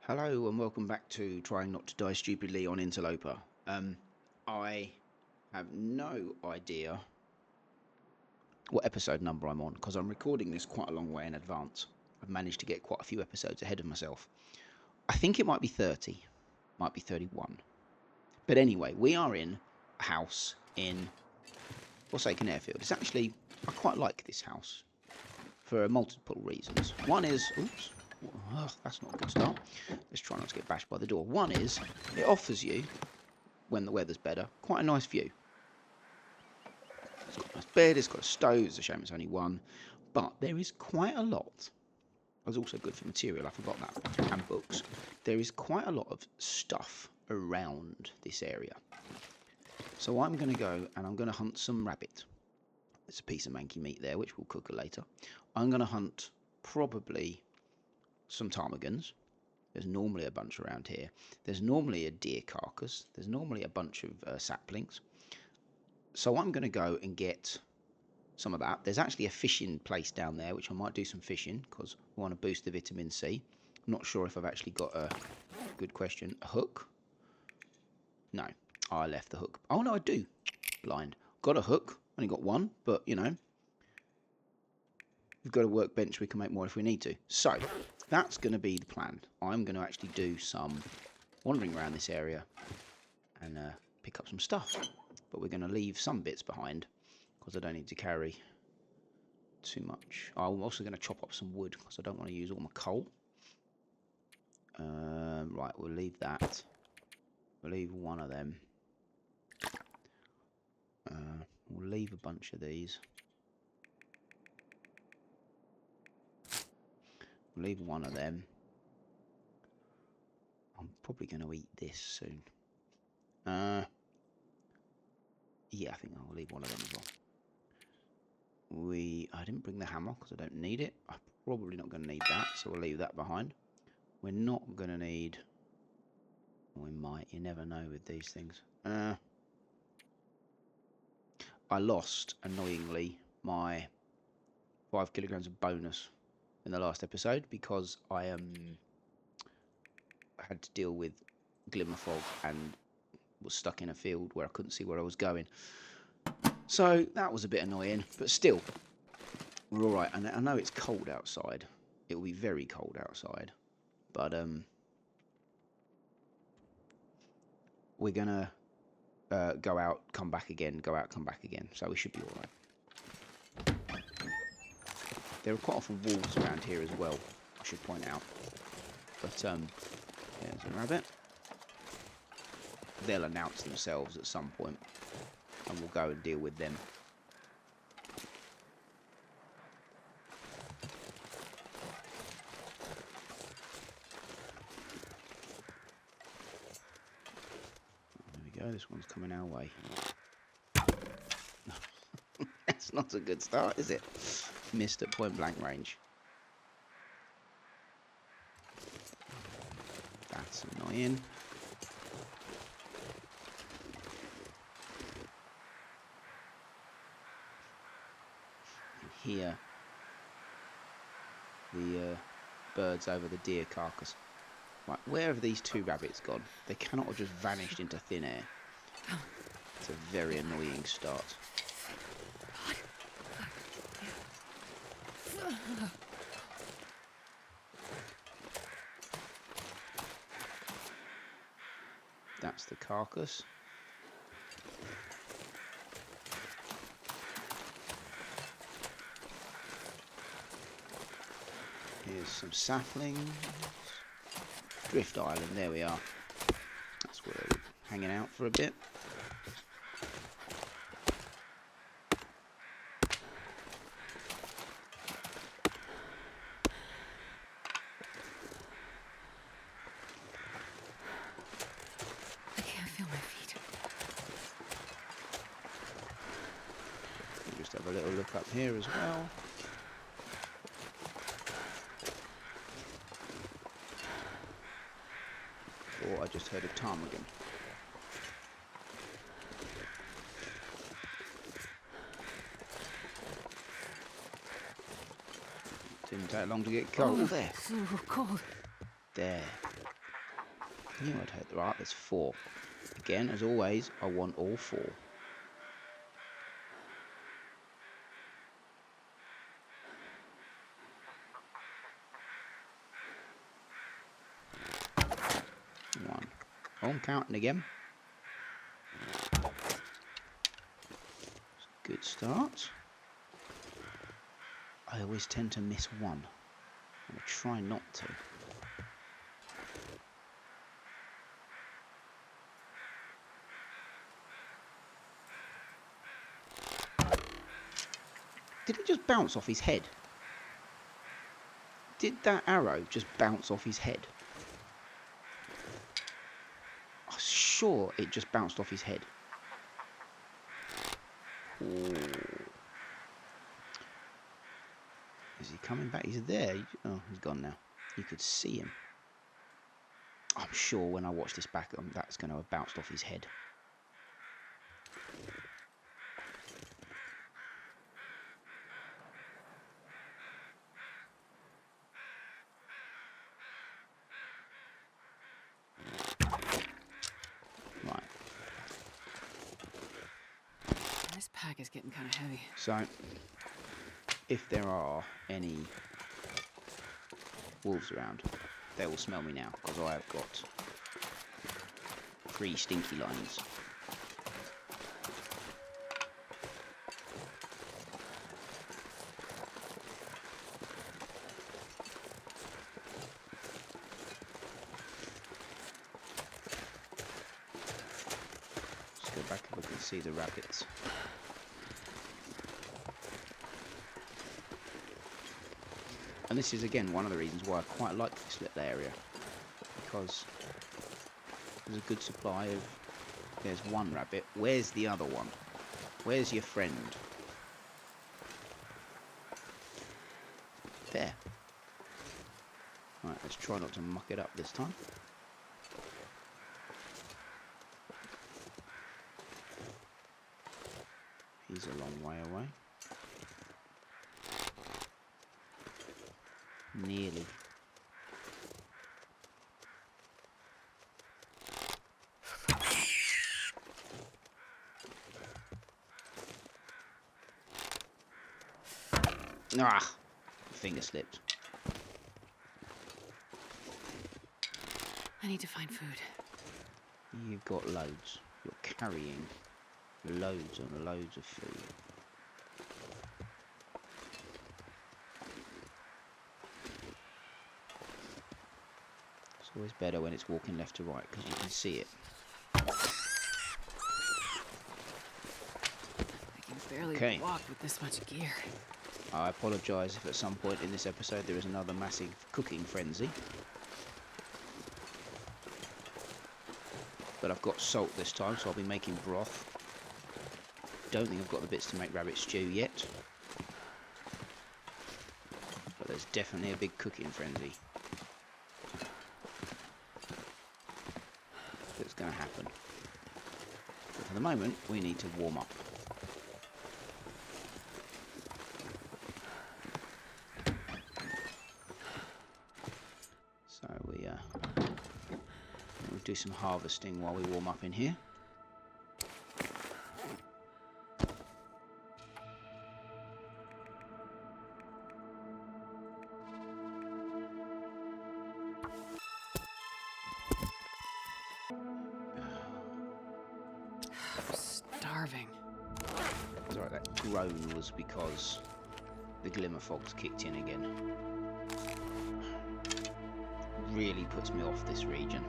Hello and welcome back to Trying Not to Die Stupidly on Interloper. I have no idea what episode number I'm on because I'm recording this quite a long way in advance. I've managed to get quite a few episodes ahead of myself. I think it might be 30, might be 31. But anyway, we are in a house in Forsaken Airfield. It's actually, I quite like this house for multiple reasons. One is, oops. Oh, that's not a good start. Let's try not to get bashed by the door. One is, it offers you, when the weather's better, quite a nice view. It's got a nice bed, it's got a stove, it's a shame it's only one. But there is quite a lot. It was also good for material, I forgot that, and books. There is quite a lot of stuff around this area. So I'm going to go and I'm going to hunt some rabbit. There's a piece of manky meat there, which we'll cook later. I'm going to hunt probably some ptarmigans. There's normally a bunch around here. There's normally a deer carcass. There's normally a bunch of saplings. So I'm going to go and get some of that. There's actually a fishing place down there, which I might do some fishing because I want to boost the vitamin C. I'm not sure if I've actually got a good question. A hook? No, I left the hook. Oh no, I do. Blind. Got a hook. Only got one, but you know, we've got a workbench. We can make more if we need to. So that's going to be the plan. I'm going to actually do some wandering around this area and pick up some stuff. But we're going to leave some bits behind because I don't need to carry too much. I'm also going to chop up some wood because I don't want to use all my coal. Right, we'll leave that. We'll leave one of them. We'll leave a bunch of these. We'll leave one of them. I'm probably going to eat this soon. Yeah, I think I'll leave one of them as well. I didn't bring the hammer because I don't need it. I'm probably not going to need that, so we'll leave that behind. We're not going to need... We might, you never know with these things. I lost, annoyingly, my 5 kilograms of bonus in the last episode because I had to deal with glimmer fog and was stuck in a field where I couldn't see where I was going. So that was a bit annoying, but still, we're all right. And I know it's cold outside. It will be very cold outside, but we're gonna go out, come back again, go out, come back again. So we should be all right. There are quite often wolves around here as well, I should point out. But there's a rabbit. They'll announce themselves at some point, and we'll go and deal with them. There we go, this one's coming our way. That's not a good start, is it? Missed at point blank range. That's annoying. Here, the birds over the deer carcass. Right, where have these two rabbits gone? They cannot have just vanished into thin air. It's a very annoying start. That's the carcass. Here's some saplings. Drift Island, there we are. That's where we're hanging out for a bit. I can't feel my feet. We'll just have a little look up here as well. I just heard a ptarmigan. Didn't take long to get cold. Oh, There. so cold. There. Knew I'd heard. Right, there's 4. Again, as always, I want all 4. One. Oh, I'm counting again. Good start. I always tend to miss one. I'm going to try not to. Did it just bounce off his head? Did that arrow just bounce off his head? I'm sure it just bounced off his head. Ooh. Is he coming back? He's there. Oh, he's gone now. You could see him. I'm sure when I watch this back, that's going to have bounced off his head. Right. This pack is getting kind of heavy. So, if there are any wolves around, they will smell me now, because I have got 3 stinky lines. Let's go back if we can see the rabbits. And this is again one of the reasons why I quite like this little area, because there's a good supply of... There's one rabbit. Where's the other one? Where's your friend? There. Right, let's try not to muck it up this time. He's a long way away. Nearly. Ah! Finger slipped. I need to find food. You've got loads. You're carrying loads and loads of food. It's always better when it's walking left to right because you can see it. I can barely walk with this much gear. I apologise if at some point in this episode there is another massive cooking frenzy. But I've got salt this time, so I'll be making broth. Don't think I've got the bits to make rabbit stew yet. But there's definitely a big cooking frenzy that's going to happen. But for the moment, we need to warm up. So we'll do some harvesting while we warm up in here. I'm starving. Sorry, that groan was because the glimmer fog's kicked in again. Really puts me off this region.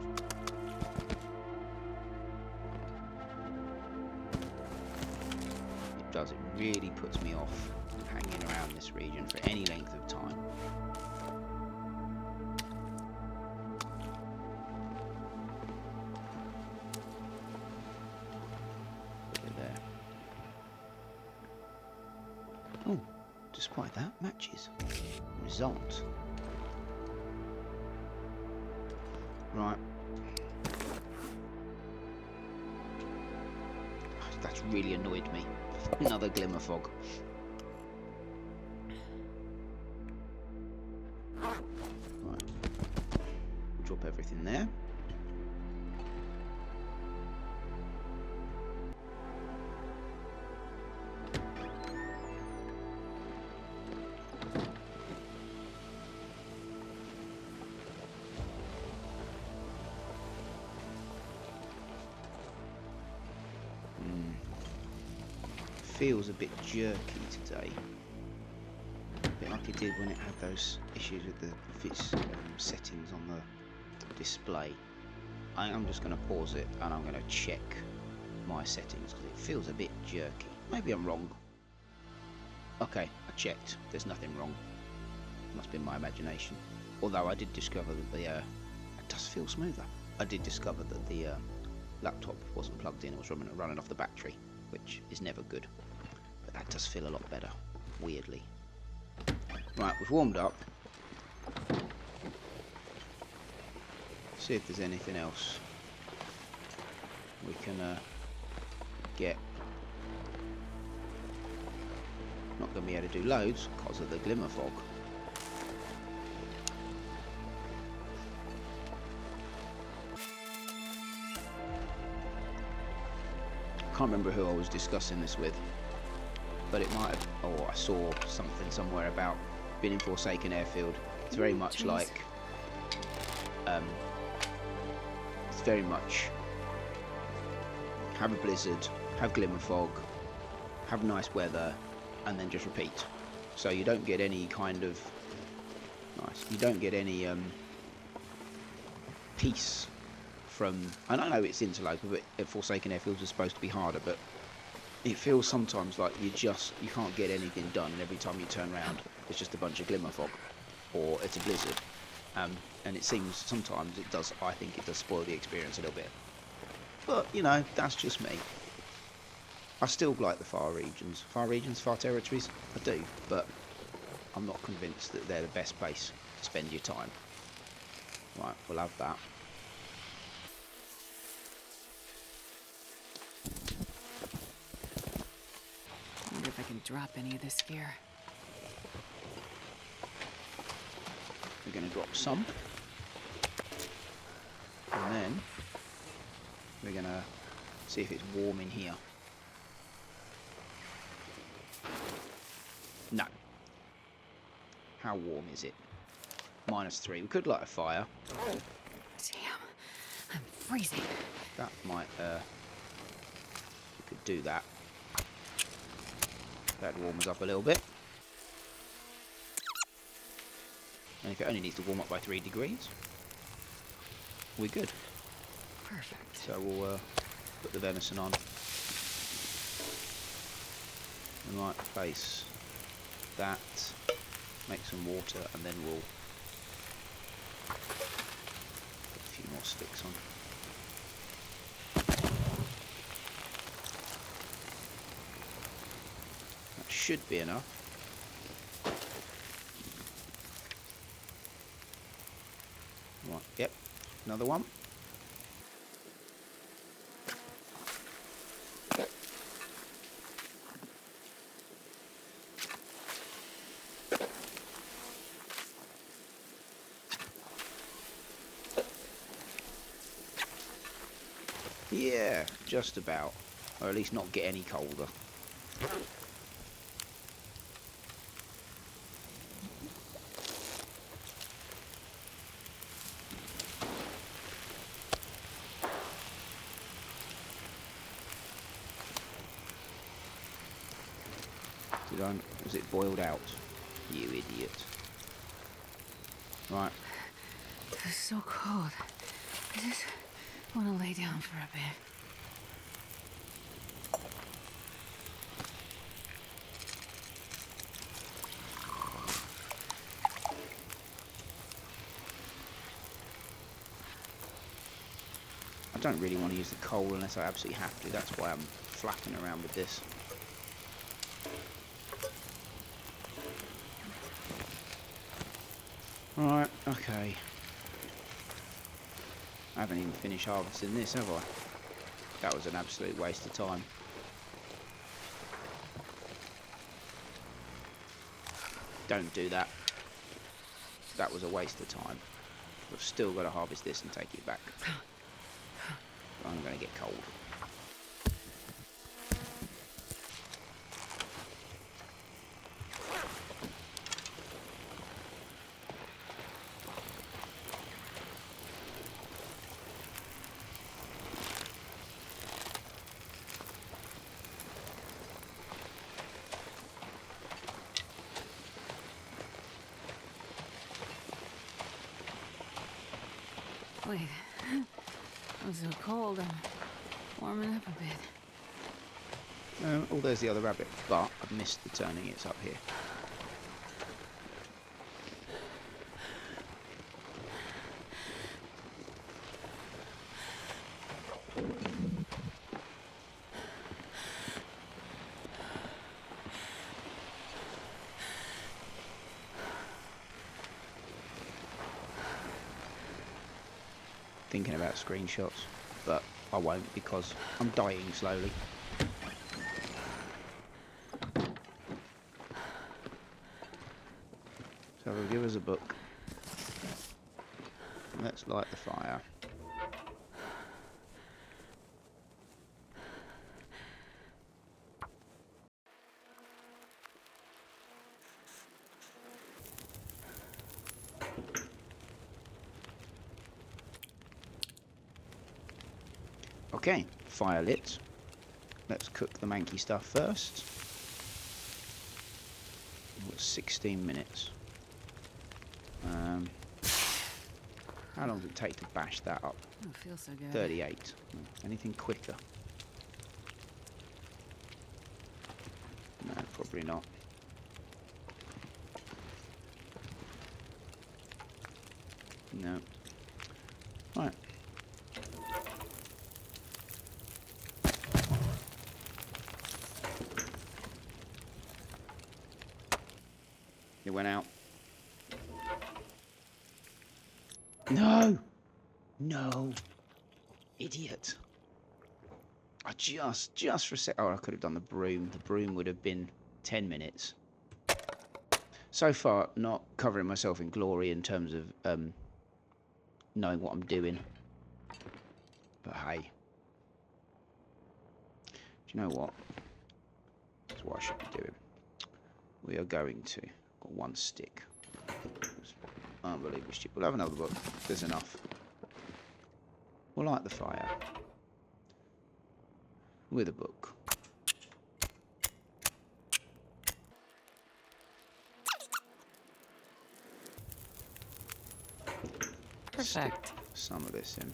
It does, it really puts me off hanging around this region for any length of time. Put it there. Oh, despite that, matches. Result. Right. That's really annoyed me. Another glimmer fog. Right. Drop everything there. feels a bit jerky today. A bit like it did when it had those issues with the settings on the display. I'm just going to pause it and I'm going to check my settings because it feels a bit jerky. Maybe I'm wrong. Okay, I checked. There's nothing wrong. Must be my imagination. Although I did discover that it does feel smoother. I did discover that the laptop wasn't plugged in. It was running off the battery, which is never good. But that does feel a lot better, weirdly. Right, we've warmed up. See if there's anything else we can get. Not going to be able to do loads because of the glimmer fog. I can't remember who I was discussing this with, but it might have, or I saw something somewhere about being in Forsaken Airfield. It's very much like, it's very much have a blizzard, have glimmer fog, have nice weather, and then just repeat. So you don't get any kind of you don't get any peace from. And I know it's Interloper, but Forsaken Airfields are supposed to be harder, but it feels sometimes like you can't get anything done, and every time you turn around, it's just a bunch of glimmer fog, or it's a blizzard. And it seems sometimes it does. I think it does spoil the experience a little bit. But you know, that's just me. I still like the far territories. I do, but I'm not convinced that they're the best place to spend your time. Right, we'll have that. I wonder if I can drop any of this gear. We're going to drop some. And then we're going to see if it's warm in here. No. How warm is it? -3. We could light a fire. Damn, I'm freezing. That might, we could do that. That'd warm us up a little bit. And if it only needs to warm up by 3 degrees, we're good. Perfect. So we'll put the venison on. We might place that, make some water, and then we'll put a few more sticks on. That should be enough. Right, yep, another one. Yeah, just about. Or at least not get any colder. Was it boiled out? You idiot. Right. This is so cold. I just want to lay down for a bit. I don't really want to use the coal unless I absolutely have to. That's why I'm flapping around with this. Right, okay. I haven't even finished harvesting this, have I? That was an absolute waste of time. Don't do that. That was a waste of time. We've still got to harvest this and take it back. I'm going to get cold. Wait. I'm so cold. I'm warming up a bit. Oh, there's the other rabbit, but I've missed the turning. It's up here. Thinking about screenshots, but I won't because I'm dying slowly. So we'll give us a book. Let's light the fire. Okay, fire lit. Let's cook the manky stuff first. We've got 16 minutes. How long does it take to bash that up? Oh, it feels so good. 38. Anything quicker? No, probably not. No. Right. It went out. No! No! Idiot. I just for a sec. Oh, I could have done the broom. The broom would have been 10 minutes. So far, not covering myself in glory in terms of knowing what I'm doing. But hey. Do you know what? That's what I should be doing. We are going to. Got one stick. Unbelievable stupid. We'll have another book. There's enough. We'll light the fire. With a book. Perfect. Stick some of this in.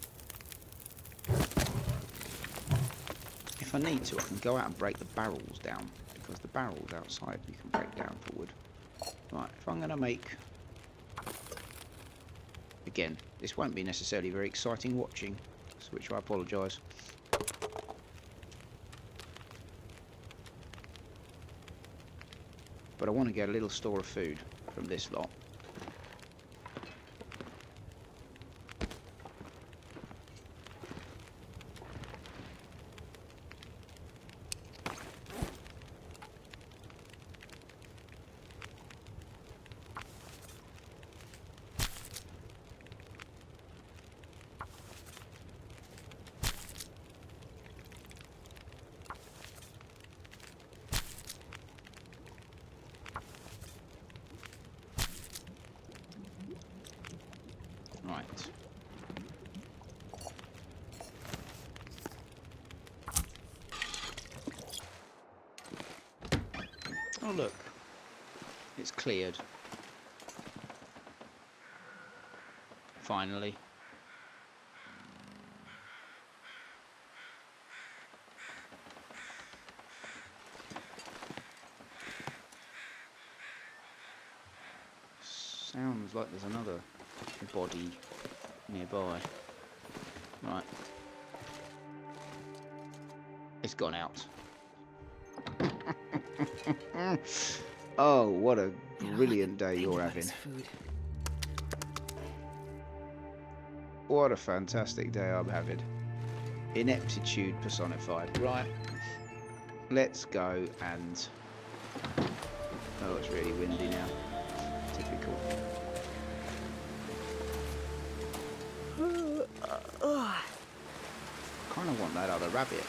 If I need to, I can go out and break the barrels down. Because the barrels outside you can break down for wood. Right, if I'm going to make... Again, this won't be necessarily very exciting watching, for which I apologise. But I want to get a little store of food from this lot. Right. Oh look, it's cleared. Finally. Sounds like there's another body nearby. Right. It's gone out. Oh, what a brilliant day you're having. Food. What a fantastic day I'm having. Ineptitude personified. Right. Let's go and... Oh, it's really windy now. Typical. Kind of want that other rabbit.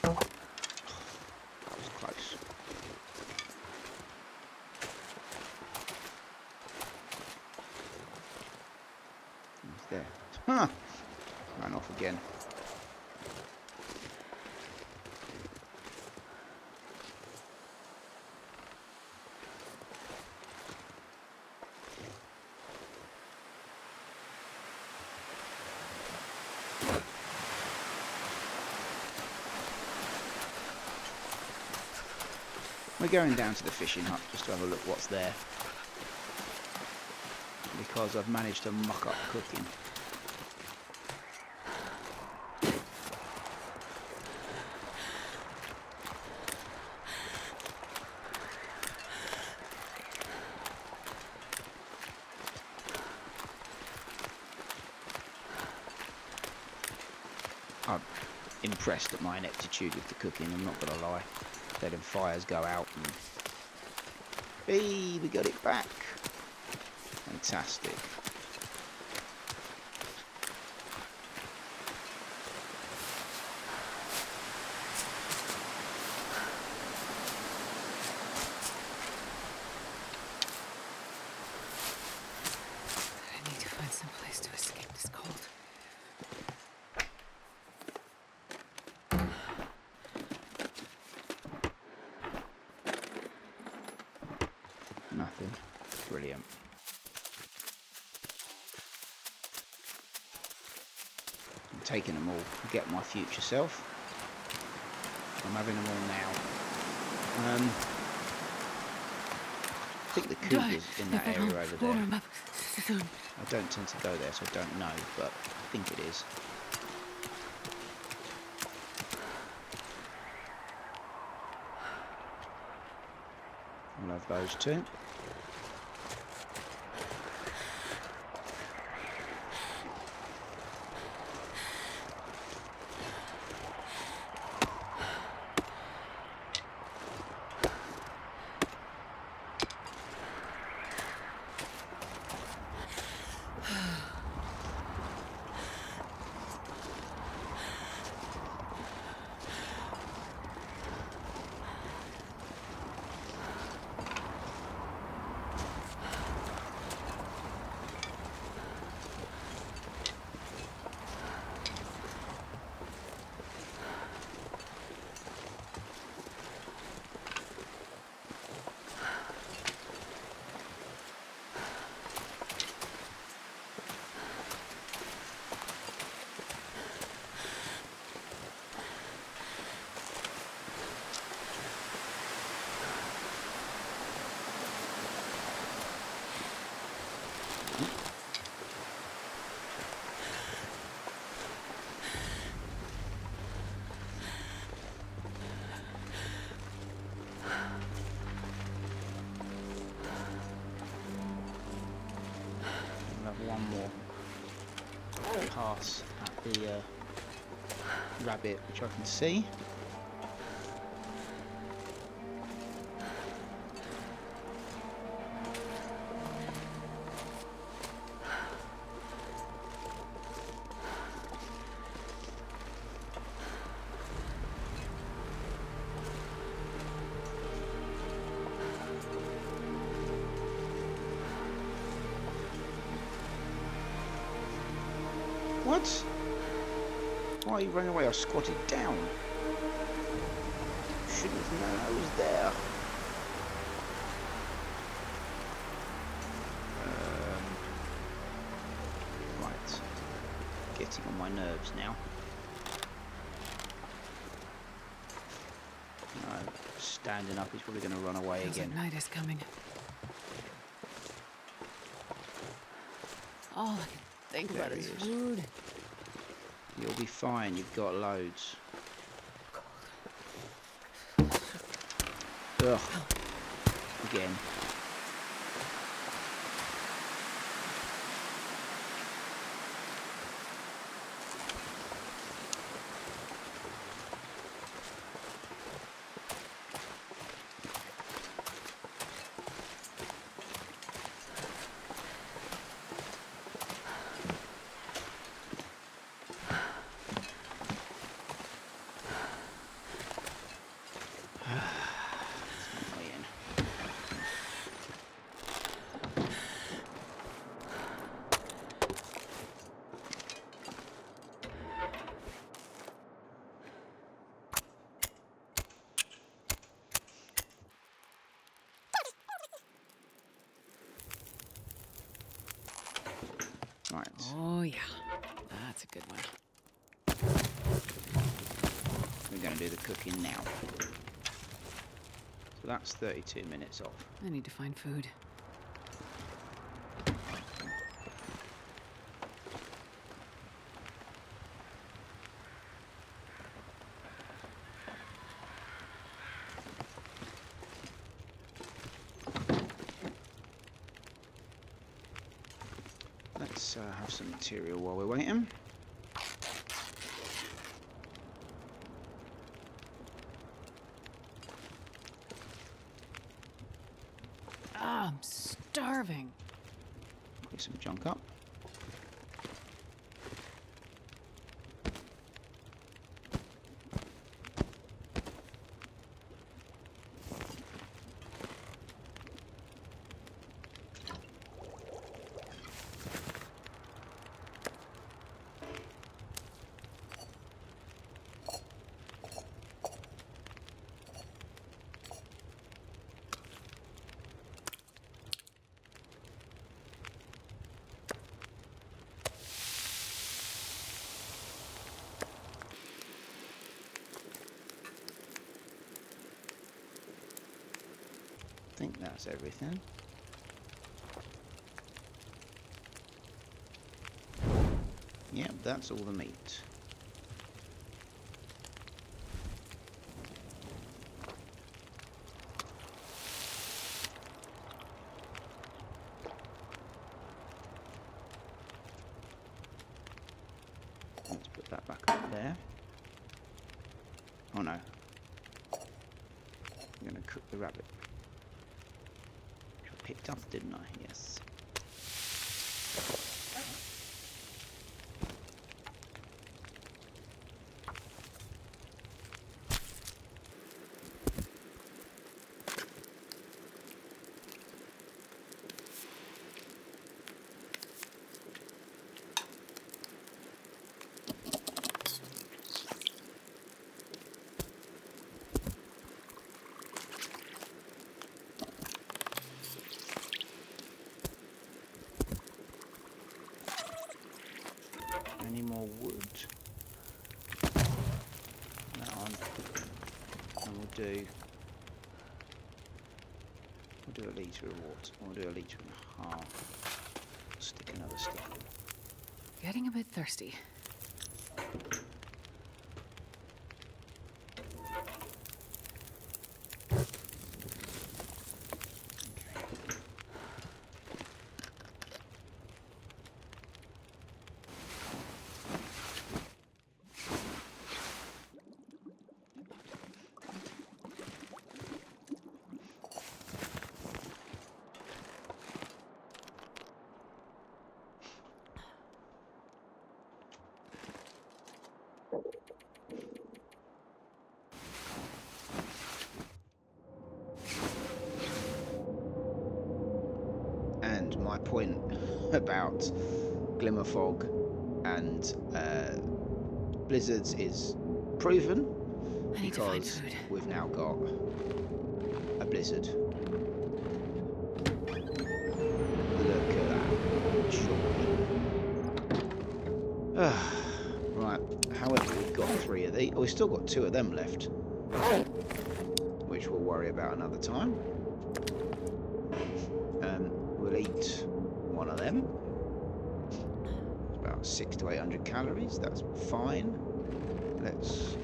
That was close. It's there. Huh. Ran off again. We're going down to the fishing hut just to have a look what's there, because I've managed to muck up cooking. I'm impressed at my ineptitude with the cooking, I'm not going to lie. Letting fires go out and... Hey, we got it back. Fantastic. I need to find some place to escape this cold. Nothing. Brilliant. I'm taking them all. Get my future self. I'm having them all now. I think the coop is in that area over there. I don't tend to go there, so I don't know, but I think it is. I'll have those two. One more pass at the rabbit, which I can see. What? Why are you running away? I squatted down. Shouldn't have known I was there. Right. Getting on my nerves now. No, standing up, he's probably going to run away Feels again. like night is coming. All I can think about There is he is. food. You'll be fine, you've got loads. Ugh. Again. Yeah, that's a good one. We're going to do the cooking now. So that's 32 minutes off. I need to find food. Let's have some material while we're waiting. Ah, I'm starving. Put some junk up. I think that's everything. Yep, that's all the meat. Let's put that back up there. Oh no. I'm going to cook the rabbit. Which I picked up, didn't I? Yes. Any more wood? That on. And we'll do a litre of water. We'll do a litre and a half. Stick another stick on. Getting a bit thirsty. And my point about glimmer fog and blizzards is proven I need to find because food. we've now got a blizzard. Look at that. Surely. Right, however, we've got 3 of these. Oh, we've still got 2 of them left, which we'll worry about another time. We'll eat 1 of them. It's about 600 to 800 calories. That's fine. Let's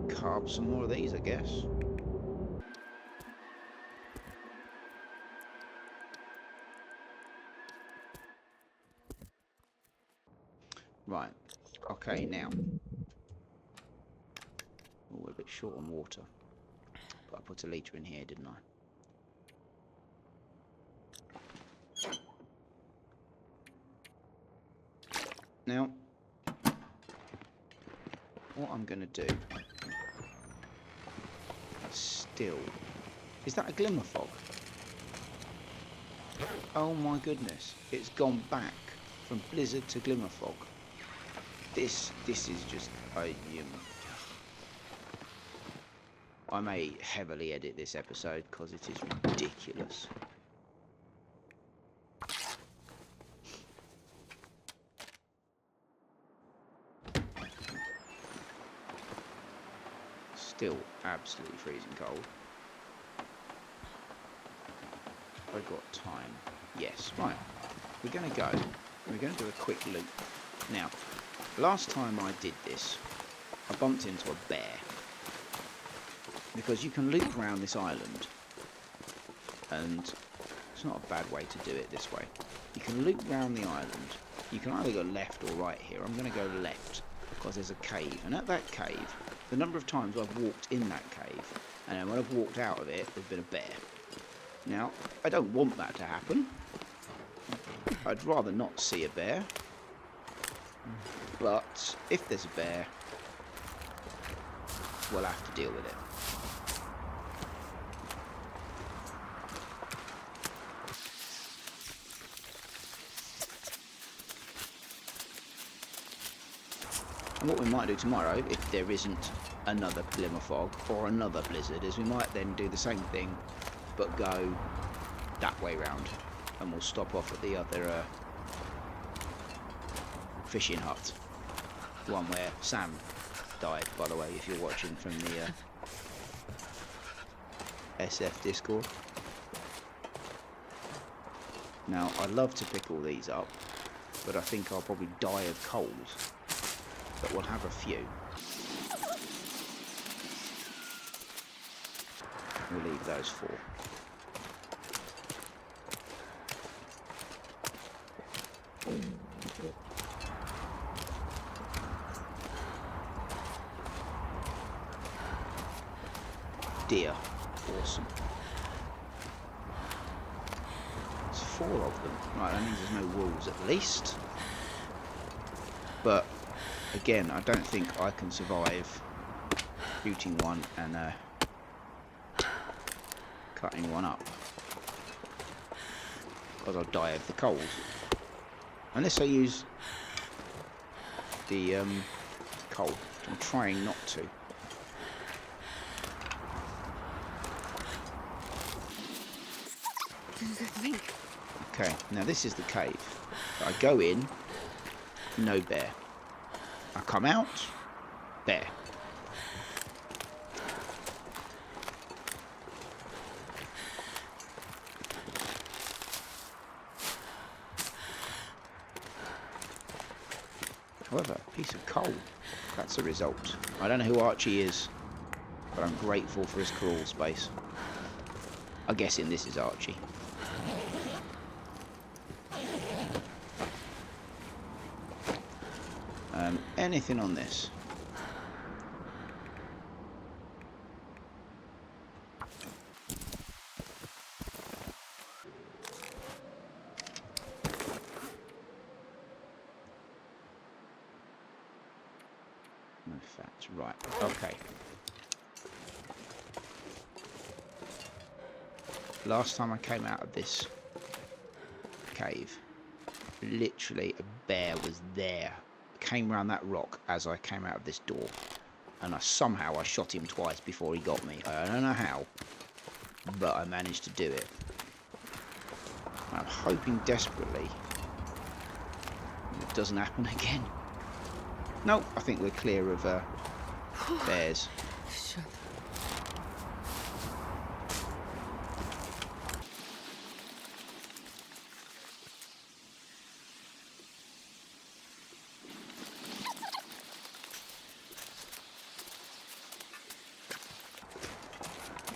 carb some more of these, I guess. Right. Okay, now. Oh, we're a bit short on water. But I put a litre in here, didn't I? Now, what I'm going to do still... Is that a glimmer fog? Oh my goodness. It's gone back from blizzard to glimmer fog. This is just... I may heavily edit this episode because it is ridiculous. still absolutely freezing cold. I've got time. Yes, right. We're going to go. We're going to do a quick loop. Now, last time I did this, I bumped into a bear. Because you can loop around this island, and it's not a bad way to do it this way. You can loop around the island. You can either go left or right here. I'm going to go left because there's a cave, and at that cave, the number of times I've walked in that cave, and then when I've walked out of it, there's been a bear. Now, I don't want that to happen. I'd rather not see a bear. But if there's a bear, we'll have to deal with it. And what we might do tomorrow, if there isn't another glimmer fog or another blizzard, is we might then do the same thing, but go that way round, and we'll stop off at the other fishing hut, the one where Sam died, by the way, if you're watching from the SF Discord. Now, I'd love to pick all these up, but I think I'll probably die of cold. But we'll have a few. We'll leave those 4. Deer. Awesome. There's 4 of them. Right, that means there's no wolves at least. But again, I don't think I can survive shooting one and cutting one up, because I'll die of the cold. Unless I use the coal, which I'm trying not to. Okay, now this is the cave. I go in, no bear. I come out, bear. However, a piece of coal, that's a result. I don't know who Archie is, but I'm grateful for his crawl space. I'm guessing this is Archie. Anything on this? No fats, right, okay. Last time I came out of this cave, literally a bear was there. Came around that rock as I came out of this door, and somehow I shot him twice before he got me. I don't know how, but I managed to do it. I'm hoping desperately it doesn't happen again. No, I think we're clear of bears. Shut.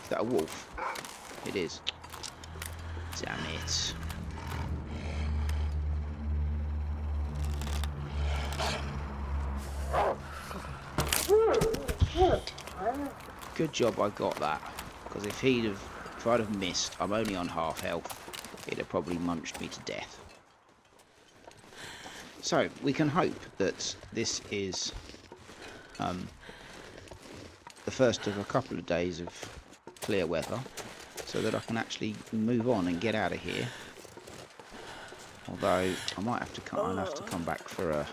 Is that a wolf? It is. Damn it. Good job I got that, because if I'd have missed, I'm only on half health, it'd have probably munched me to death. So we can hope that this is the first of a couple of days of clear weather, so that I can actually move on and get out of here. Although I might have to come. I'll have to come back for a.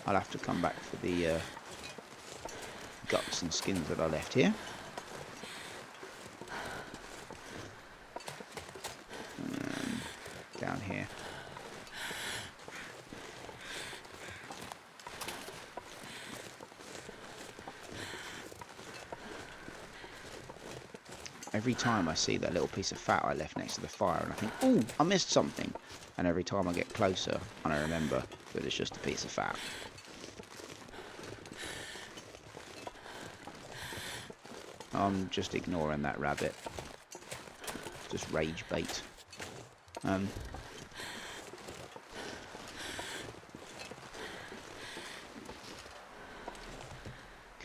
I'll have to come back for the guts and skins that I left here. Down here. Every time I see that little piece of fat I left next to the fire and I think, oh, I missed something. And every time I get closer and I remember that it's just a piece of fat. I'm just ignoring that rabbit. Just rage bait. Come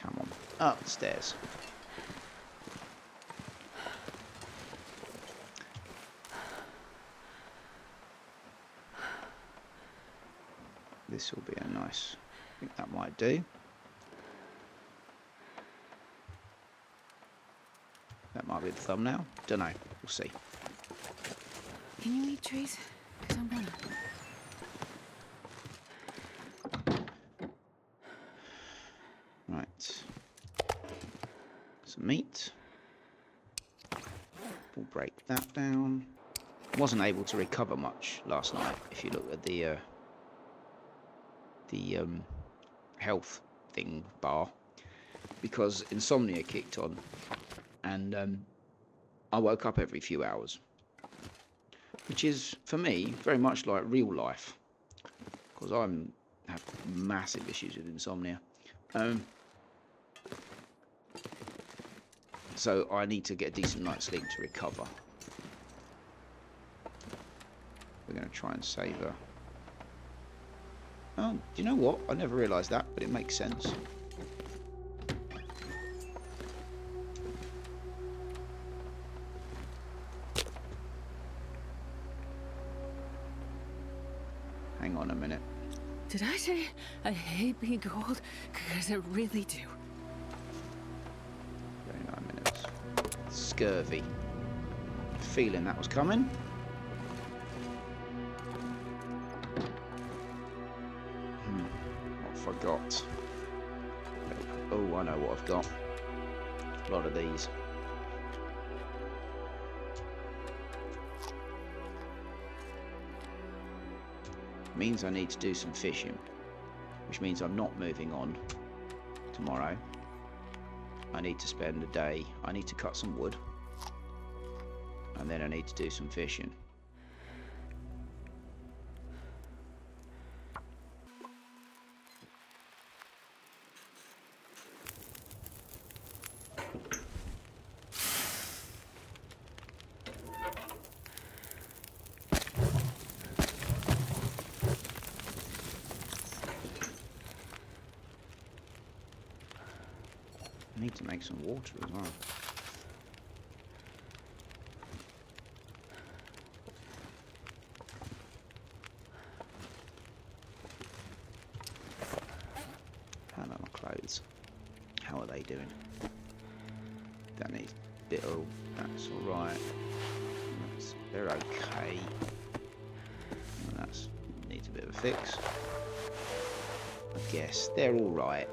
on, up the stairs. This will be a nice, I think that might do. That might be the thumbnail. Don't know. We'll see. Can you eat trees? Because I'm gonna. Right. Some meat. We'll break that down. Wasn't able to recover much last night. If you look at the health thing bar, because insomnia kicked on, and I woke up every few hours, which is for me very much like real life, because I have massive issues with insomnia. So I need to get a decent night's sleep to recover. We're going to try and save her. Oh, do you know what? I never realised that, but it makes sense. Hang on a minute. Did I say I hate being cold? Because I really do. 39 minutes. Scurvy. Feeling that was coming. What have I got? Oh, I know what I've got. A lot of these. Means I need to do some fishing, which means I'm not moving on tomorrow. I need to spend a day. I need to cut some wood, and then I need to do some fishing. I need to make some water as well. How about my clothes? How are they doing? That needs a bit of... That's alright. They're okay. And that's needs a bit of a fix. I guess they're alright.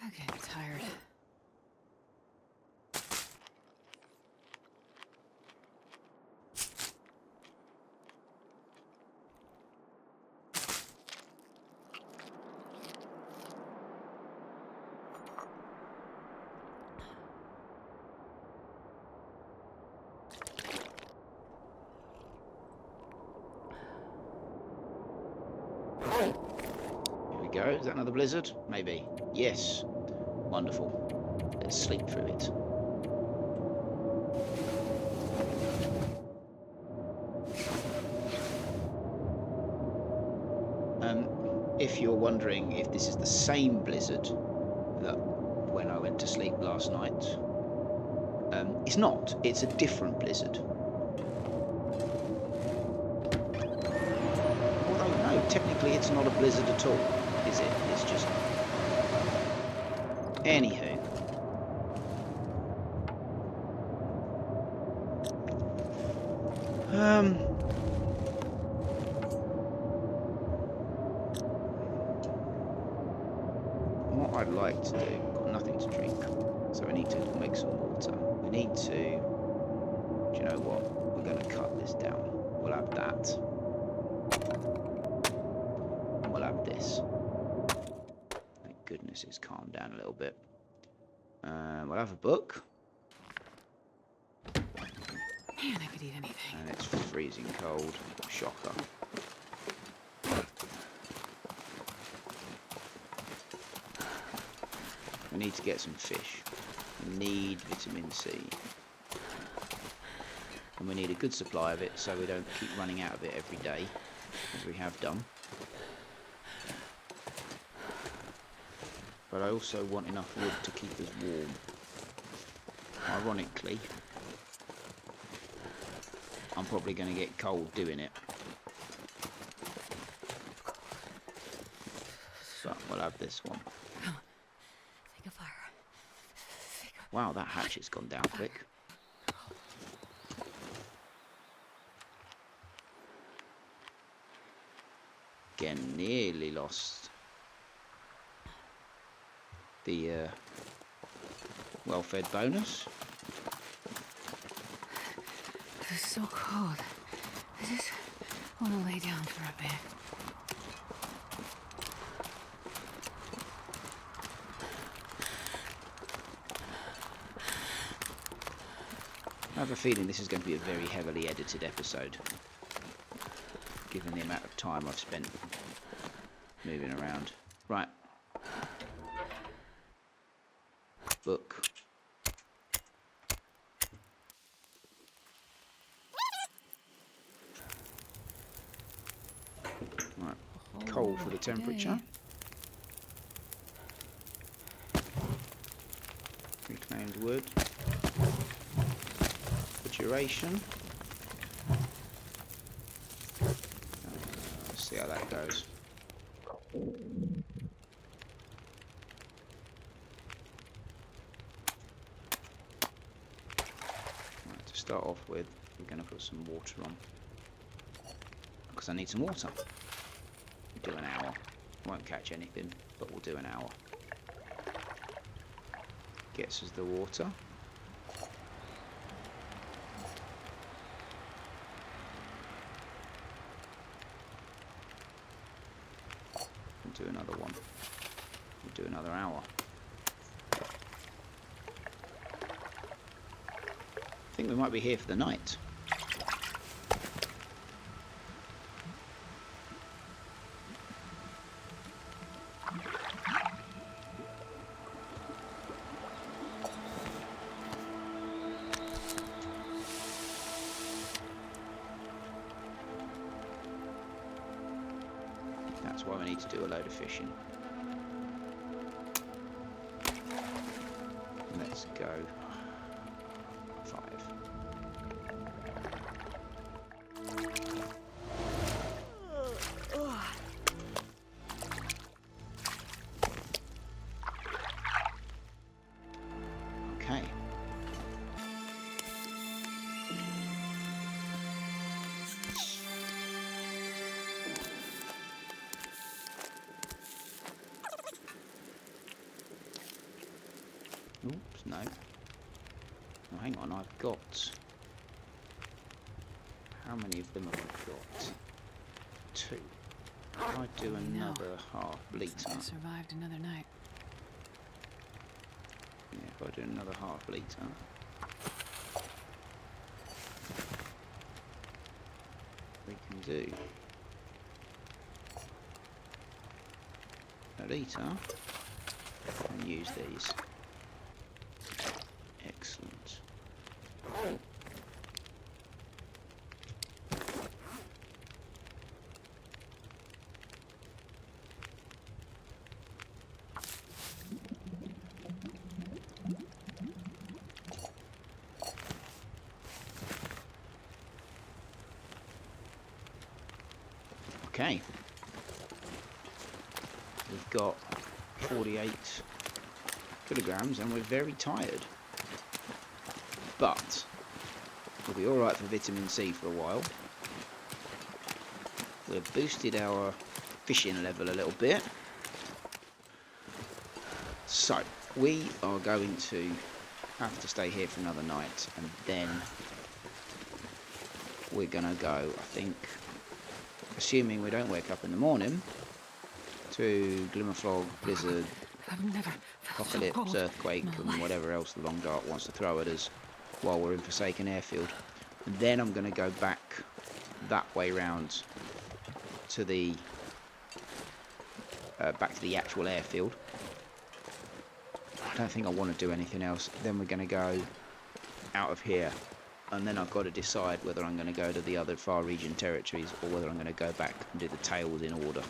I'm getting tired. go. Is that another blizzard? Maybe. Yes. Wonderful. Let's sleep through it. If you're wondering if this is the same blizzard that when I went to sleep last night, it's not. It's a different blizzard. Although, no, technically it's not a blizzard at all, is it? It's just... Anywho. What I'd like to do, got nothing to drink, so we need to make some water. We need to, do you know what? We're going to cut this down. We'll have that. And we'll have this. Thank goodness it's calmed down a little bit. We'll have a book. Man, I could eat anything. And it's freezing cold. Shocker. We need to get some fish. We need vitamin C. And we need a good supply of it so we don't keep running out of it every day, as we have done. But I also want enough wood to keep us warm. Ironically, I'm probably going to get cold doing it. But we'll have this one. Think of fire. Wow, that hatchet's gone down quick. Again, nearly lost the well-fed bonus. It's so cold. I just want to lay down for a bit. I have a feeling this is going to be a very heavily edited episode, given the amount of time I've spent moving around. Right. Book. Right. Coal for the temperature. Reclaimed wood. Duration. Let's see how that goes. Right, to start off with, we're going to put some water on because I need some water. We'll do an hour. Won't catch anything, but we'll do an hour. Gets us the water. Do another one. We'll do another hour. I think we might be here for the night. That's why we need to do a load of fishing. Let's go 5. Okay. Oops, no. Oh, hang on, I've got... How many of them have I got? 2. If I do another half litre... I survived another night. Yeah, if I do another half litre... We can do... liter and use these. Excellent. Okay. We've got 48 kilograms and we're very tired. But we'll be alright for vitamin C for a while. We've boosted our fishing level a little bit. So, we are going to have to stay here for another night, and then we're going to go, I think, assuming we don't wake up in the morning, to Glimmerflog, Blizzard, Apocalypse, Earthquake, and whatever else the Long Dark wants to throw at us while we're in Forsaken Airfield. And then I'm going to go back that way round to the actual airfield. I don't think I want to do anything else. Then we're going to go out of here, and then I've got to decide whether I'm going to go to the other Far Region territories or whether I'm going to go back and do the tails in order.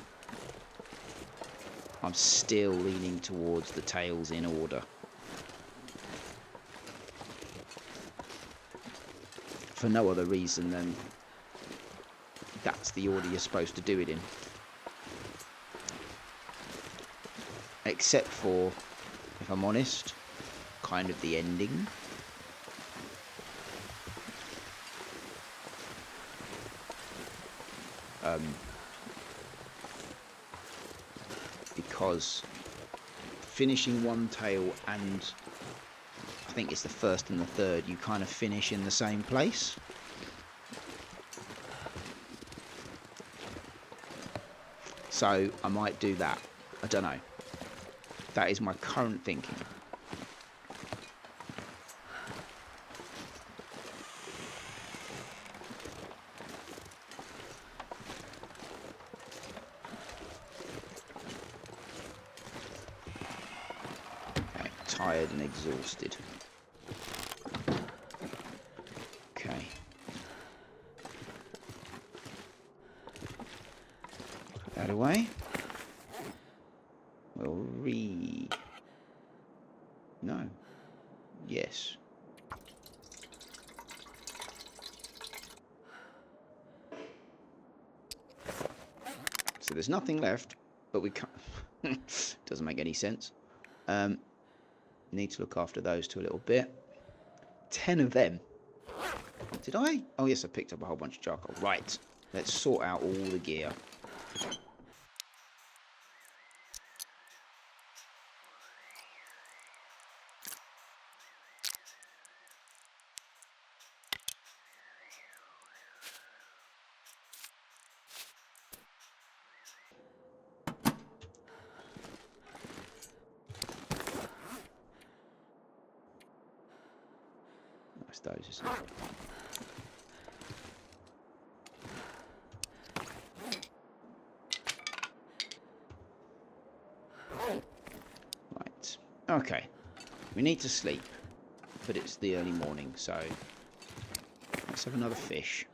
I'm still leaning towards the tails in order. For no other reason than that's the order you're supposed to do it in. Except for, if I'm honest, kind of the ending. Because finishing one tail and I think it's the first and the third, you kind of finish in the same place. So I might do that. I don't know. That is my current thinking. Okay, tired and exhausted. Okay. Put that away. We'll No. Yes. So there's nothing left, but we can't... Doesn't make any sense. Need to look after those two a little bit. 10 of them. Did I? Oh yes, I picked up a whole bunch of charcoal. Right. Let's sort out all the gear. Those, isn't it? Right. Okay. We need to sleep, but it's the early morning, so let's have another fish.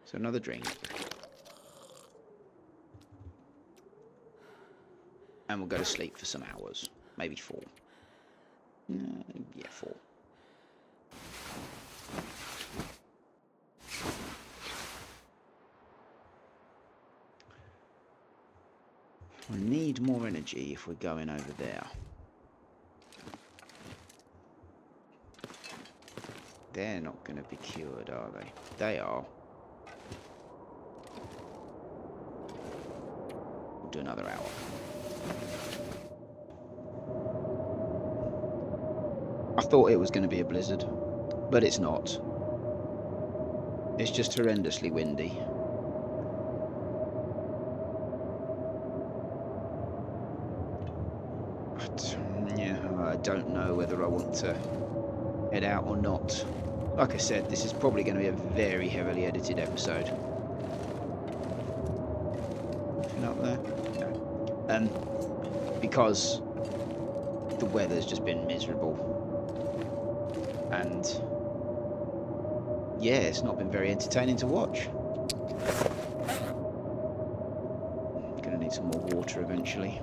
So another drink. And we'll go to sleep for some hours. Maybe 4. Yeah, 4. We need more energy if we're going over there. They're not going to be cured, are they? They are. We'll do another hour. I thought it was going to be a blizzard, but it's not. It's just horrendously windy. But, yeah, I don't know whether I want to head out or not. Like I said, this is probably going to be a very heavily edited episode. anything up there? No. Because the weather's just been miserable. And yeah, it's not been very entertaining to watch. Gonna need some more water eventually.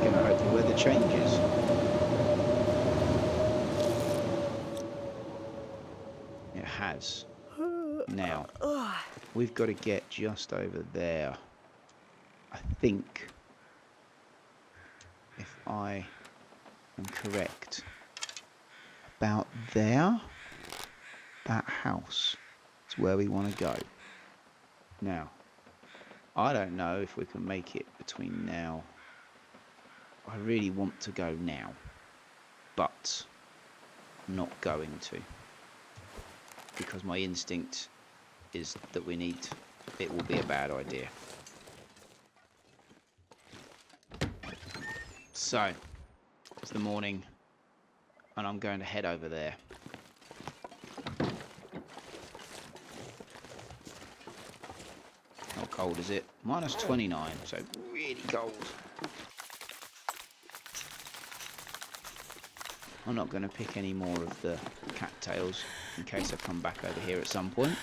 Gonna hope the weather changes. It has. Now, we've got to get just over there. I think, if I am correct, about there, that house is where we want to go. Now, I don't know if we can make it between now. I really want to go now, but I'm not going to, because my instinct is that it will be a bad idea. So, it's the morning, and I'm going to head over there. How cold is it? Minus 29, so really cold. I'm not going to pick any more of the cattails in case I come back over here at some point.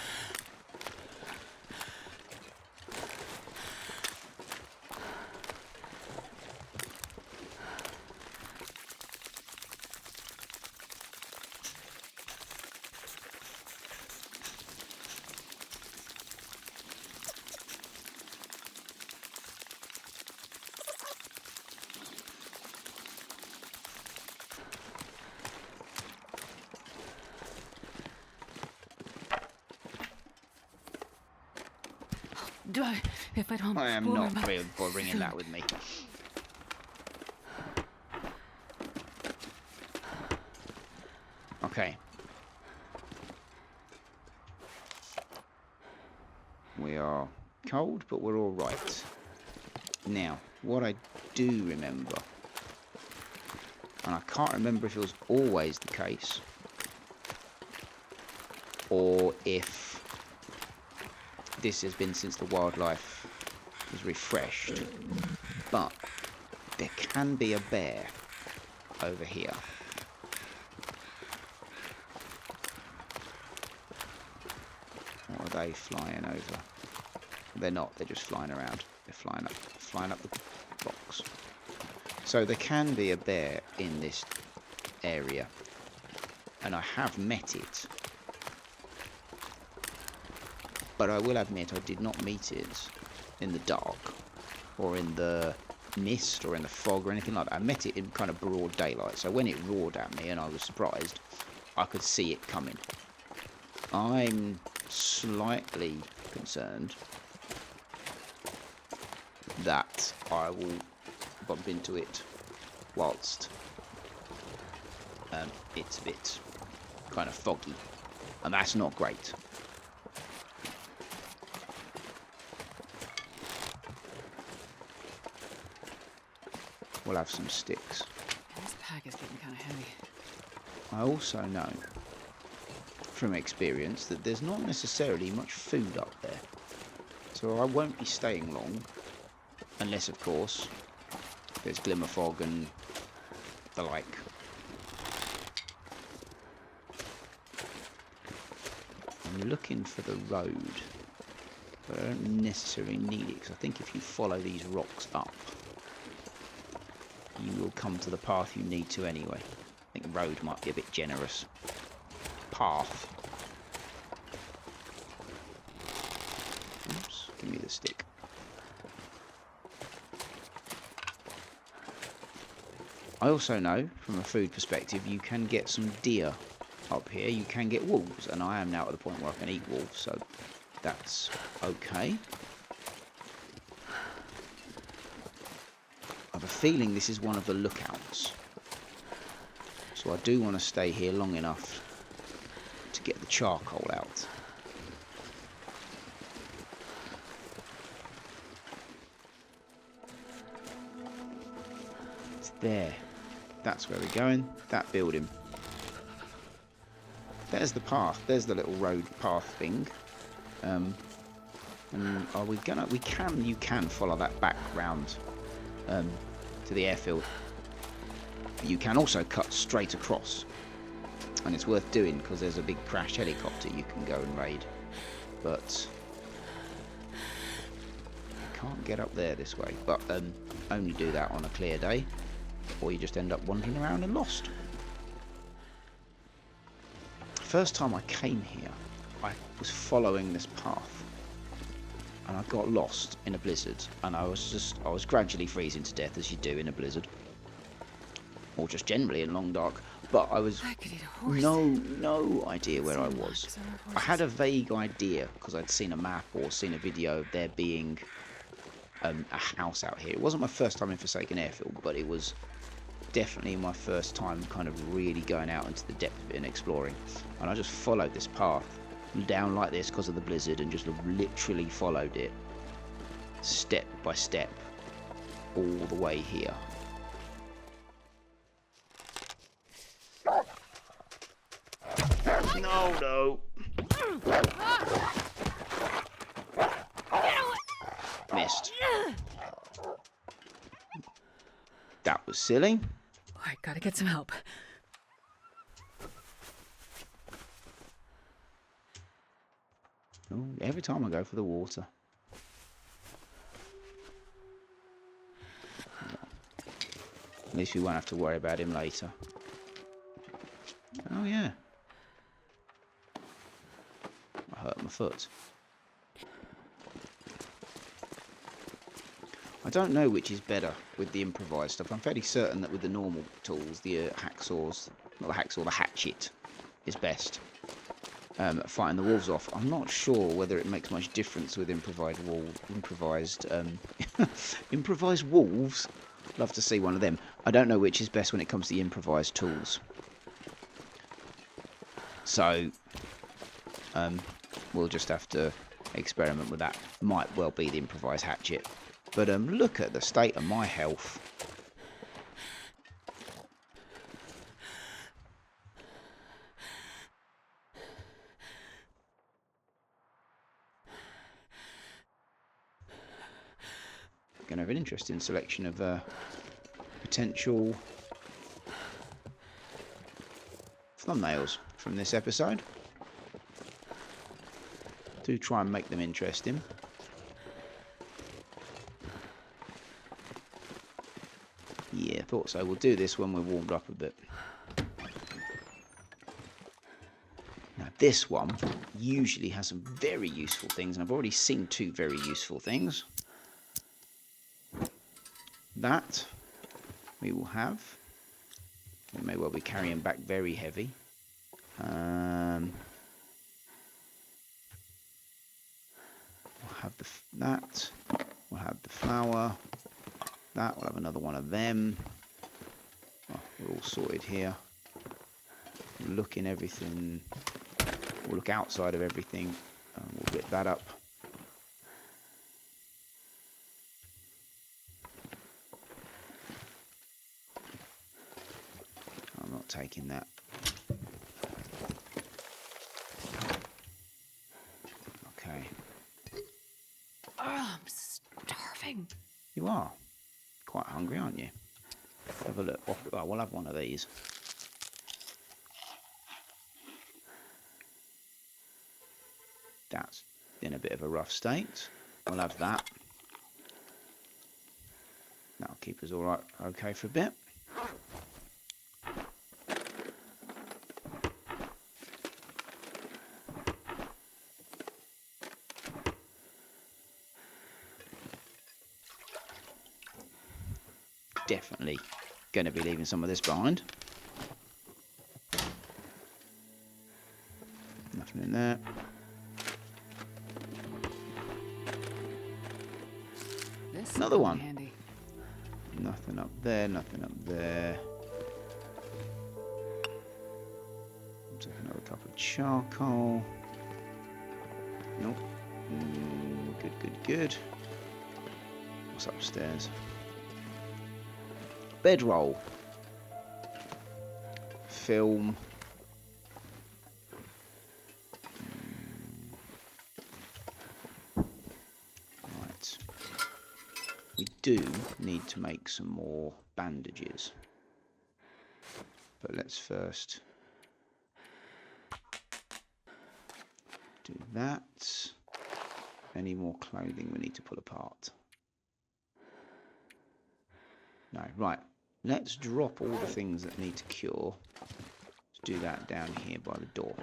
If I don't I am explore not my bringing food. that with me. Okay. We are cold, but we're all right. Now, what I do remember, and I can't remember if it was always the case, or if this has been since the wildlife was refreshed, but there can be a bear over here. What are they flying over? They're not, they're just flying around. They're flying up the box. So there can be a bear in this area, and I have met it. But I will admit I did not meet it in the dark, or in the mist, or in the fog, or anything like that. I met it in kind of broad daylight, so when it roared at me and I was surprised, I could see it coming. I'm slightly concerned that I will bump into it whilst it's a bit kind of foggy, and that's not great. We'll have some sticks. This pack is getting kind of heavy. I also know from experience that there's not necessarily much food up there, so I won't be staying long, unless of course there's glimmer fog and the like. I'm looking for the road, but I don't necessarily need it, because I think if you follow these rocks up, you will come to the path you need to anyway. I think road might be a bit generous. Path. Oops, give me the stick. I also know, from a food perspective, you can get some deer up here. You can get wolves, and I am now at the point where I can eat wolves, so that's okay. I have a feeling this is one of the lookouts, so I do want to stay here long enough to get the charcoal out. There. That's where we're going. That building. There's the path. There's the little road path thing. And are we gonna? You can follow that back round to the airfield. But you can also cut straight across, and it's worth doing because there's a big crashed helicopter you can go and raid. But you can't get up there this way. But only do that on a clear day, or you just end up wandering around and lost. First time I came here, I was following this path, and I got lost in a blizzard, and I was gradually freezing to death, as you do in a blizzard, or just generally in long dark. But I was no idea where I was. I had a vague idea because I'd seen a map or seen a video of there being a house out here. It wasn't my first time in Forsaken Airfield, but it was definitely my first time kind of really going out into the depth of it and exploring. And I just followed this path down like this because of the blizzard, and just literally followed it step by step all the way here. No. Missed. That was silly. Alright, gotta get some help. Oh, every time I go for the water. At least we won't have to worry about him later. Oh yeah. I hurt my foot. I don't know which is better with the improvised stuff. I'm fairly certain that with the normal tools, the hacksaws, not the hacksaw, the hatchet is best. Fighting the wolves off. I'm not sure whether it makes much difference with improvised improvised wolves. Love to see one of them. I don't know which is best when it comes to the improvised tools. So we'll just have to experiment with that. Might well be the improvised hatchet. But look at the state of my health. Going to have an interesting selection of potential thumbnails from this episode. Do try and make them interesting. Yeah, thought so. We'll do this when we're warmed up a bit. Now, this one usually has some very useful things, and I've already seen two very useful things. That we will have. We may well be carrying back very heavy. We'll have that. We'll have the flour. That, we'll have another one of them. Oh, we're all sorted here. We'll look in everything. We'll look outside of everything. We'll rip that up. I'm not taking that. Okay. Oh, I'm starving. You are quite hungry, aren't you? Have a look. Oh, we'll have one of these. That's in a bit of a rough state. We'll have that. That'll keep us all right, okay for a bit. Definitely going to be leaving some of this behind. Nothing in there. Another one. Handy. Nothing up there, nothing up there. I'll take another cup of charcoal. Nope. Good. What's upstairs? bedroll. Film. Right. We do need to make some more bandages. But let's first do that. Any more clothing we need to pull apart? No, right. Let's drop all the things that need to cure. Let's do that down here by the door.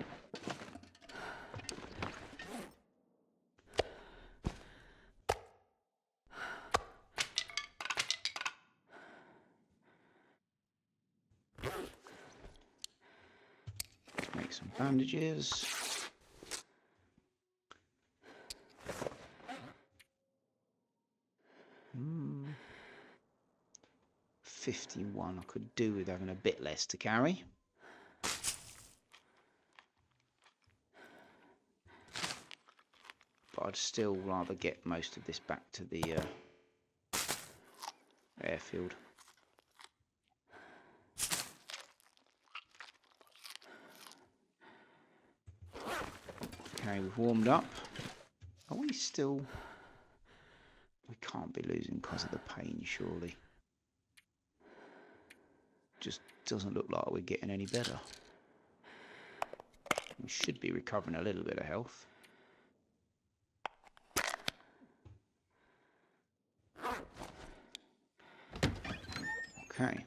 Let's make some bandages. 51. I could do with having a bit less to carry. But I'd still rather get most of this back to the airfield. Okay, we've warmed up. Are we still... We can't be losing because of the pain, surely. Just doesn't look like we're getting any better. We should be recovering a little bit of health. Okay.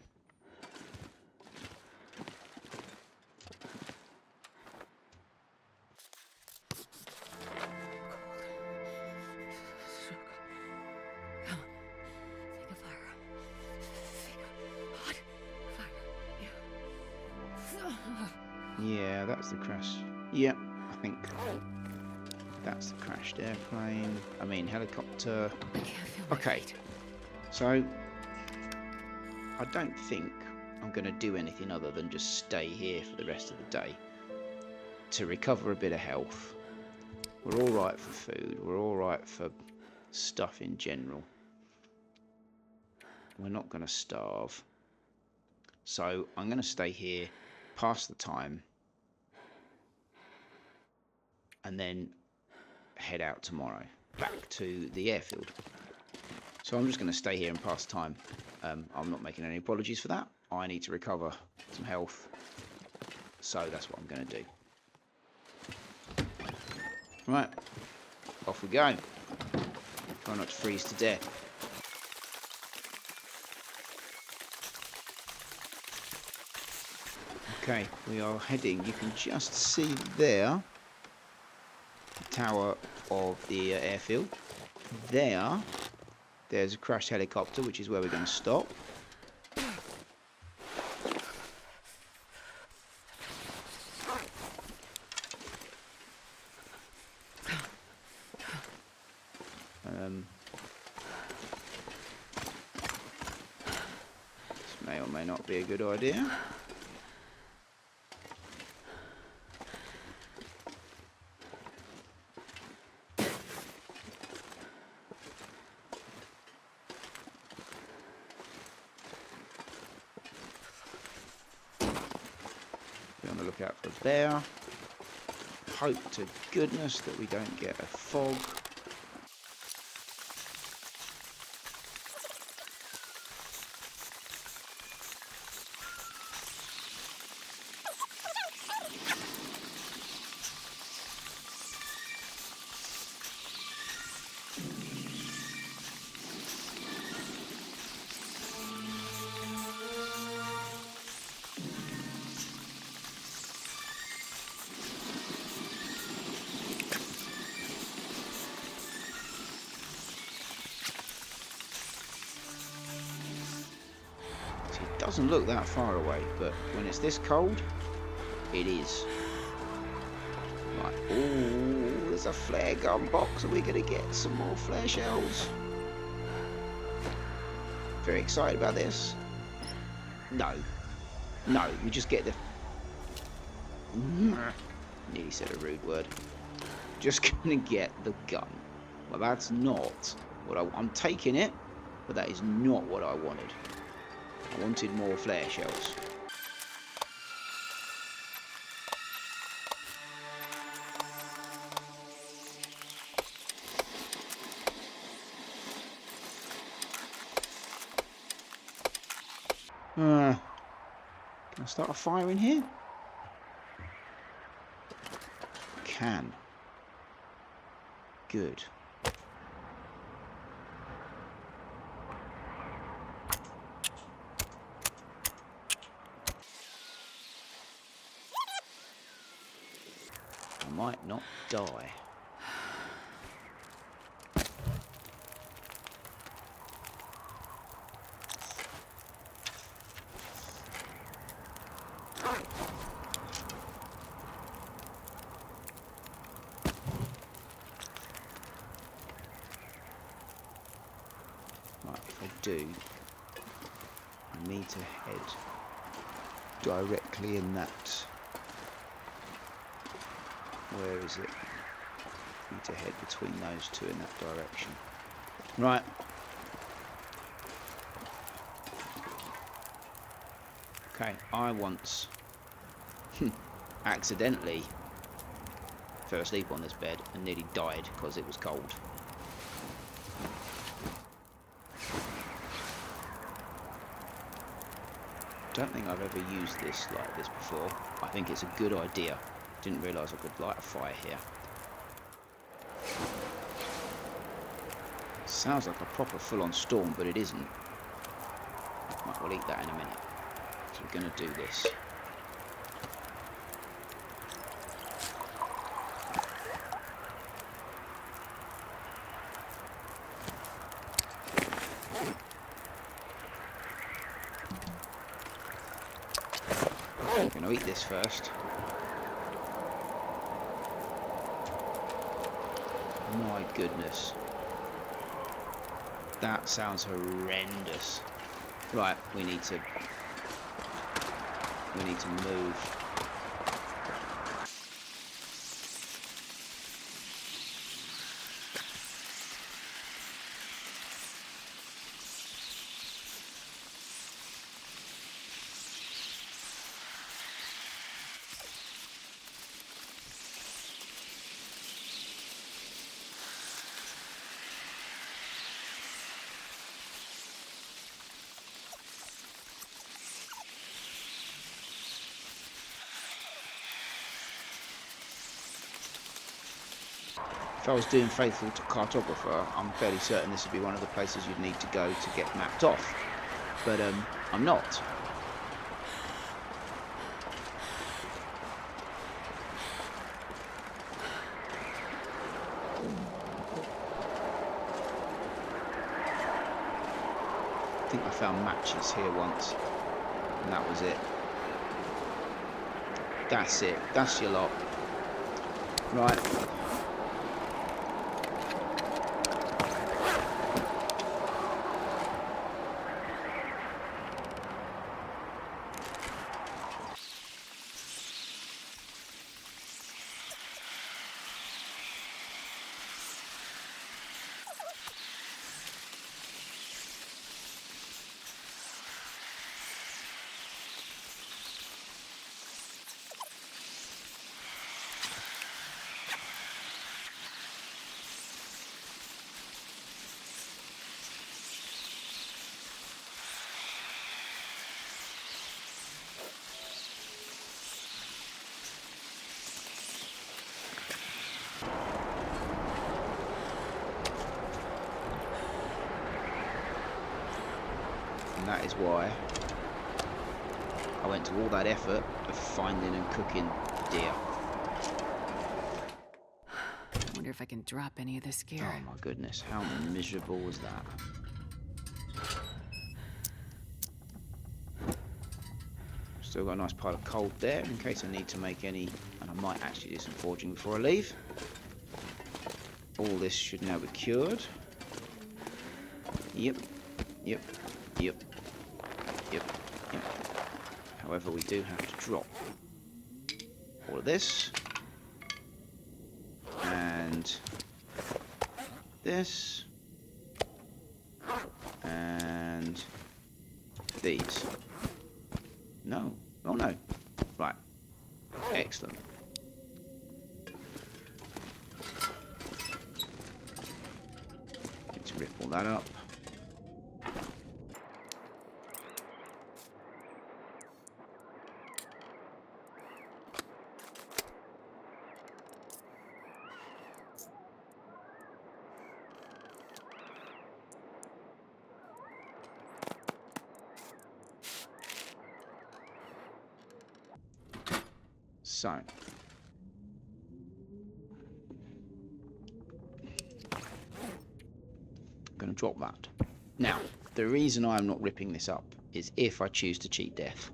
Yeah, that's the crash. Yeah, I think that's the crashed airplane. I mean, helicopter. Okay, so I don't think I'm going to do anything other than just stay here for the rest of the day to recover a bit of health. We're all right for food. We're all right for stuff in general. We're not going to starve. So I'm going to stay here, pass the time, and then head out tomorrow back to the airfield. So I'm just going to stay here and pass time. I'm not making any apologies for that. I need to recover some health, so that's what I'm going to do. Right, off we go. Try not to freeze to death. Okay, we are heading. You can just see there the tower of the airfield. There's a crashed helicopter, which is where we're going to stop. This may or may not be a good idea. Be on the lookout for a bear. Hope to goodness that we don't get a fog. Doesn't look that far away, but when it's this cold, it is. Right, oh, there's a flare gun box. Are we going to get some more flare shells? Very excited about this. No, we just get the... Nearly said a rude word. Just going to get the gun. Well, that's not what I'm taking it, but that is not what I wanted. I wanted more flare shells. Can I start a fire in here? Can. Good. I might not die. Right, if I do, I need to head directly in that. Where is it? I need to head between those two in that direction. Right. Okay, I once accidentally fell asleep on this bed and nearly died because it was cold. Don't think I've ever used this like this before. I think it's a good idea. Didn't realise I could light a fire here. Sounds like a proper full-on storm, but it isn't. Right, we'll eat that in a minute. So we're going to do this. I'm going to eat this first. My goodness. That sounds horrendous. Right, we need to move. If I was doing Faithful to Cartographer, I'm fairly certain this would be one of the places you'd need to go to get mapped off. But I'm not. I think I found matches here once, and that was it. That's it. That's your lot. Right. And that is why I went to all that effort of finding and cooking deer. I wonder if I can drop any of this gear. Oh my goodness, how miserable was that? Still got a nice pile of coal there in case I need to make any, and I might actually do some forging before I leave. All this should now be cured. Yep, yep, yep, yep, yep. However, we do have to drop all of this. And this. And these? No. Oh, no. Right. Excellent. Let's rip all that up. So, I'm going to drop that. Now, the reason I'm not ripping this up is if I choose to cheat death.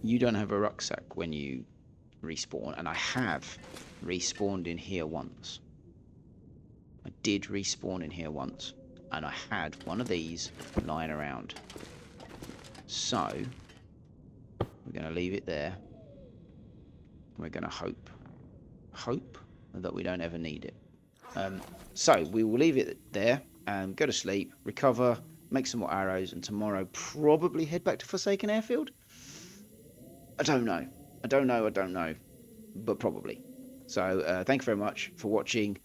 You don't have a rucksack when you respawn, and I have respawned in here once. I did respawn in here once, and I had one of these lying around. So, we're going to leave it there. We're going to hope that we don't ever need it. So we will leave it there and go to sleep, recover, make some more arrows, and tomorrow probably head back to Forsaken Airfield. I don't know, but probably. So thank you very much for watching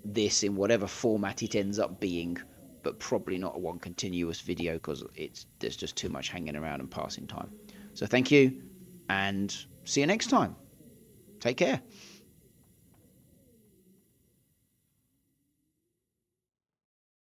this in whatever format it ends up being, but probably not a one continuous video because there's just too much hanging around and passing time. So thank you, and see you next time. Take care.